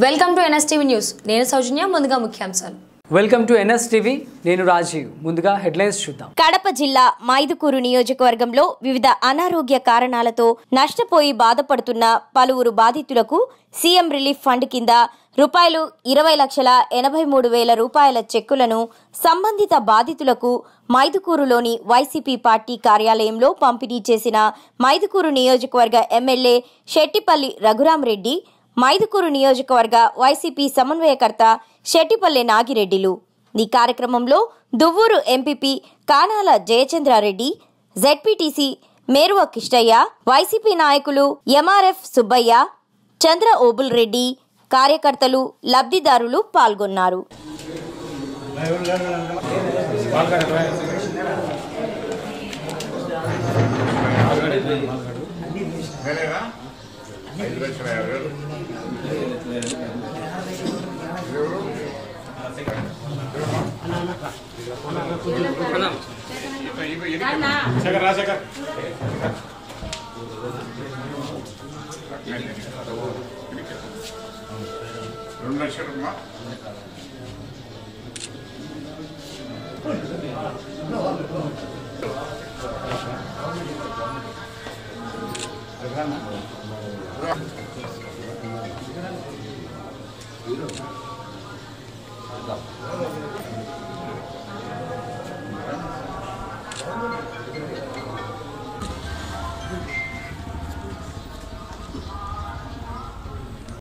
Welcome to NSTV news. నేను సౌజన్య. ముందుగా ముఖ్యాంశాలు. Welcome to NSTV. నేను రాజీవ్. ముందుగా హెడ్లైన్స్ చూద్దాం. కడప జిల్లా మైదుకూరు నియోజకవర్గంలో వివిధ అనారోగ్య కారణాలతో నష్టపోయి బాధపడుతున్న పలువురు బాధితులకు సీఎం రిలీఫ్ ఫండ్ కింద రూపాయలు 20,83,000 చెక్కులను సంబంధిత బాధితులకు మైదుకూరులోని వైసీపీ పార్టీ కార్యాలయంలో పంపిణీ చేసిన మైదుకూరు నియోజకవర్గ ఎమ్మెల్యే శెట్టిపల్లి రఘురామరెడ్డి, మైదుకూరు నియోజకవర్గ వైసీపీ సమన్వయకర్త శెట్టిపల్లె నాగిరెడ్డిలు. ఈ కార్యక్రమంలో Duvvuru MPP Kanala Jayachandra Reddy, ZPTC Meruva Kistaiah, YCP నాయకులు ఎంఆర్ఎఫ్ సుబ్బయ్య, చంద్ర ఓబుల్ రెడ్డి, కార్యకర్తలు, లబ్ధిదారులు పాల్గొన్నారు.